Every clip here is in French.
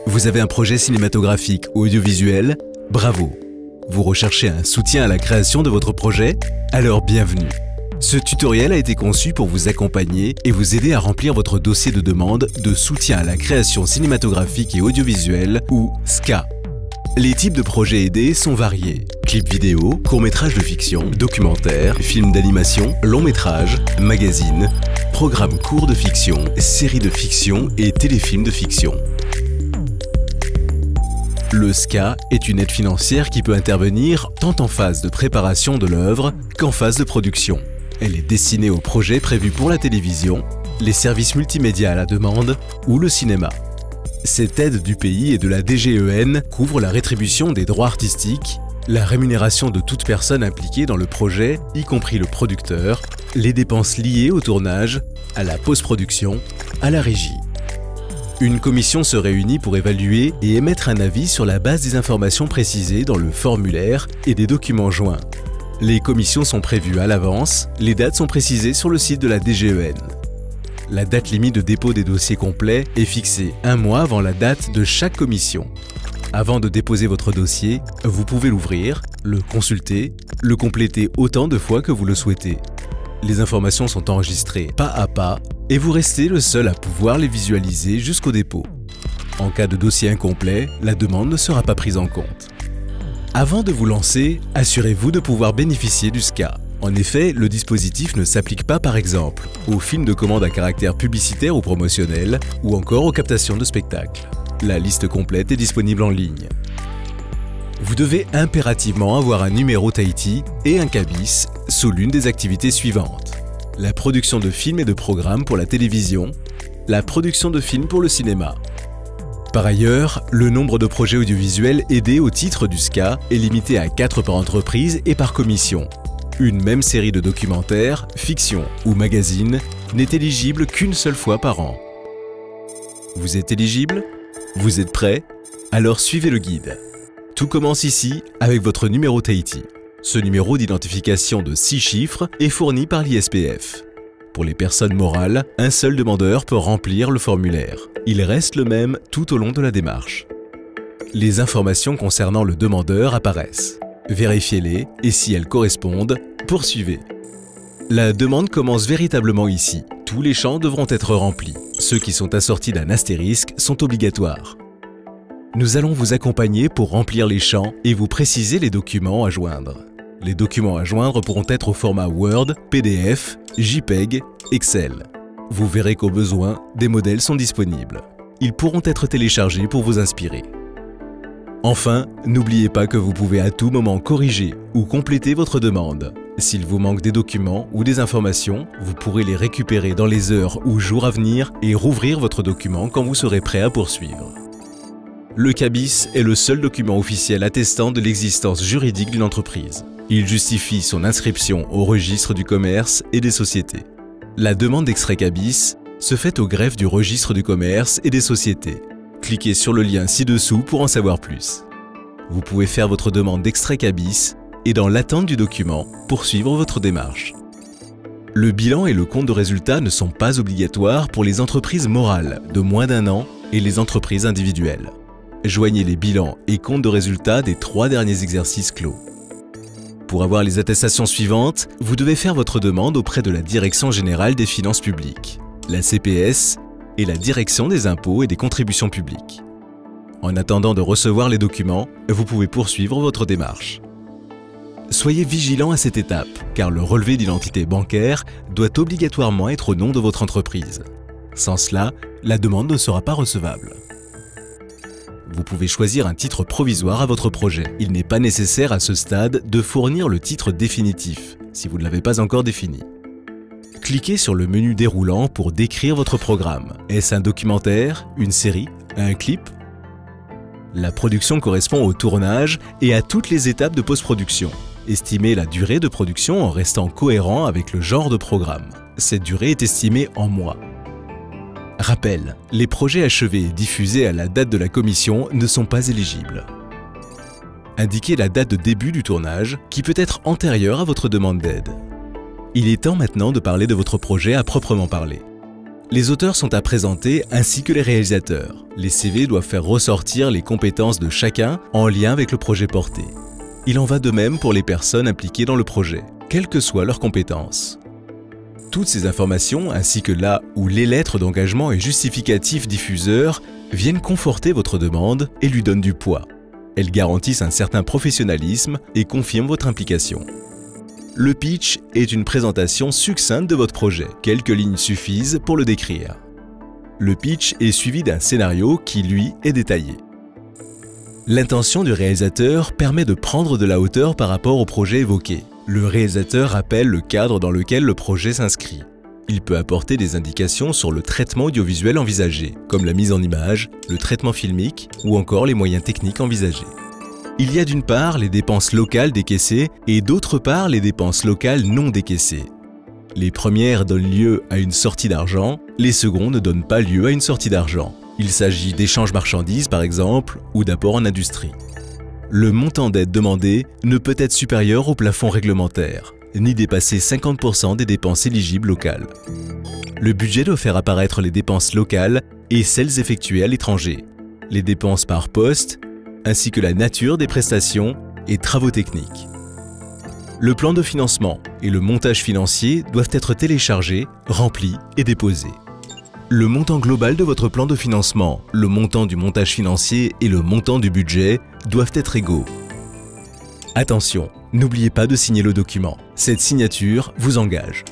Vous avez un projet cinématographique ou audiovisuel? Bravo! Vous recherchez un soutien à la création de votre projet? Alors bienvenue! Ce tutoriel a été conçu pour vous accompagner et vous aider à remplir votre dossier de demande de soutien à la création cinématographique et audiovisuelle ou SCA. Les types de projets aidés sont variés. Clips vidéo, courts-métrages de fiction, documentaires, films d'animation, longs-métrages, magazines, programmes courts de fiction, séries de fiction et téléfilms de fiction. Le SCA est une aide financière qui peut intervenir tant en phase de préparation de l'œuvre qu'en phase de production. Elle est destinée aux projets prévus pour la télévision, les services multimédia à la demande ou le cinéma. Cette aide du pays et de la DGEN couvre la rétribution des droits artistiques, la rémunération de toute personne impliquée dans le projet, y compris le producteur, les dépenses liées au tournage, à la post-production, à la régie. Une commission se réunit pour évaluer et émettre un avis sur la base des informations précisées dans le formulaire et des documents joints. Les commissions sont prévues à l'avance, les dates sont précisées sur le site de la DGEN. La date limite de dépôt des dossiers complets est fixée un mois avant la date de chaque commission. Avant de déposer votre dossier, vous pouvez l'ouvrir, le consulter, le compléter autant de fois que vous le souhaitez. Les informations sont enregistrées pas à pas et vous restez le seul à pouvoir les visualiser jusqu'au dépôt. En cas de dossier incomplet, la demande ne sera pas prise en compte. Avant de vous lancer, assurez-vous de pouvoir bénéficier du SCA. En effet, le dispositif ne s'applique pas par exemple aux films de commande à caractère publicitaire ou promotionnel ou encore aux captations de spectacles. La liste complète est disponible en ligne. Vous devez impérativement avoir un numéro Tahiti et un CABIS sous l'une des activités suivantes. La production de films et de programmes pour la télévision, la production de films pour le cinéma. Par ailleurs, le nombre de projets audiovisuels aidés au titre du SCA est limité à 4 par entreprise et par commission. Une même série de documentaires, fiction ou magazines n'est éligible qu'une seule fois par an. Vous êtes éligible? Vous êtes prêt? Alors suivez le guide. Tout commence ici avec votre numéro Tahiti. Ce numéro d'identification de 6 chiffres est fourni par l'ISPF. Pour les personnes morales, un seul demandeur peut remplir le formulaire. Il reste le même tout au long de la démarche. Les informations concernant le demandeur apparaissent. Vérifiez-les et si elles correspondent, poursuivez. La demande commence véritablement ici. Tous les champs devront être remplis. Ceux qui sont assortis d'un astérisque sont obligatoires. Nous allons vous accompagner pour remplir les champs et vous préciser les documents à joindre. Les documents à joindre pourront être au format Word, PDF, JPEG, Excel. Vous verrez qu'au besoin, des modèles sont disponibles. Ils pourront être téléchargés pour vous inspirer. Enfin, n'oubliez pas que vous pouvez à tout moment corriger ou compléter votre demande. S'il vous manque des documents ou des informations, vous pourrez les récupérer dans les heures ou jours à venir et rouvrir votre document quand vous serez prêt à poursuivre. Le CABIS est le seul document officiel attestant de l'existence juridique d'une entreprise. Il justifie son inscription au registre du commerce et des sociétés. La demande d'extrait CABIS se fait au greffe du registre du commerce et des sociétés. Cliquez sur le lien ci-dessous pour en savoir plus. Vous pouvez faire votre demande d'extrait CABIS et dans l'attente du document, poursuivre votre démarche. Le bilan et le compte de résultat ne sont pas obligatoires pour les entreprises morales de moins d'1 an et les entreprises individuelles. Joignez les bilans et comptes de résultats des 3 derniers exercices clos. Pour avoir les attestations suivantes, vous devez faire votre demande auprès de la Direction générale des finances publiques, la CPS et la Direction des impôts et des contributions publiques. En attendant de recevoir les documents, vous pouvez poursuivre votre démarche. Soyez vigilant à cette étape, car le relevé d'identité bancaire doit obligatoirement être au nom de votre entreprise. Sans cela, la demande ne sera pas recevable. Vous pouvez choisir un titre provisoire à votre projet. Il n'est pas nécessaire à ce stade de fournir le titre définitif, si vous ne l'avez pas encore défini. Cliquez sur le menu déroulant pour décrire votre programme. Est-ce un documentaire, une série, un clip? La production correspond au tournage et à toutes les étapes de post-production. Estimez la durée de production en restant cohérent avec le genre de programme. Cette durée est estimée en mois. Rappel, les projets achevés et diffusés à la date de la commission ne sont pas éligibles. Indiquez la date de début du tournage qui peut être antérieure à votre demande d'aide. Il est temps maintenant de parler de votre projet à proprement parler. Les auteurs sont à présenter ainsi que les réalisateurs. Les CV doivent faire ressortir les compétences de chacun en lien avec le projet porté. Il en va de même pour les personnes impliquées dans le projet, quelles que soient leurs compétences. Toutes ces informations, ainsi que la ou les lettres d'engagement et justificatifs diffuseurs, viennent conforter votre demande et lui donnent du poids. Elles garantissent un certain professionnalisme et confirment votre implication. Le pitch est une présentation succincte de votre projet. Quelques lignes suffisent pour le décrire. Le pitch est suivi d'un scénario qui, lui, est détaillé. L'intention du réalisateur permet de prendre de la hauteur par rapport au projet évoqué. Le réalisateur rappelle le cadre dans lequel le projet s'inscrit. Il peut apporter des indications sur le traitement audiovisuel envisagé, comme la mise en image, le traitement filmique ou encore les moyens techniques envisagés. Il y a d'une part les dépenses locales décaissées et d'autre part les dépenses locales non décaissées. Les premières donnent lieu à une sortie d'argent, les secondes ne donnent pas lieu à une sortie d'argent. Il s'agit d'échanges marchandises par exemple ou d'apports en industrie. Le montant d'aide demandé ne peut être supérieur au plafond réglementaire, ni dépasser 50% des dépenses éligibles locales. Le budget doit faire apparaître les dépenses locales et celles effectuées à l'étranger, les dépenses par poste, ainsi que la nature des prestations et travaux techniques. Le plan de financement et le montage financier doivent être téléchargés, remplis et déposés. Le montant global de votre plan de financement, le montant du montage financier et le montant du budget doivent être égaux. Attention, n'oubliez pas de signer le document. Cette signature vous engage.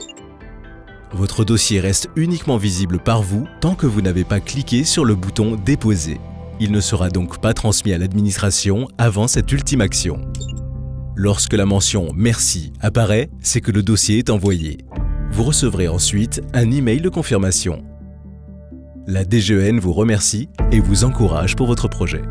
Votre dossier reste uniquement visible par vous tant que vous n'avez pas cliqué sur le bouton « Déposer ». Il ne sera donc pas transmis à l'administration avant cette ultime action. Lorsque la mention « Merci » apparaît, c'est que le dossier est envoyé. Vous recevrez ensuite un email de confirmation. La DGEN vous remercie et vous encourage pour votre projet.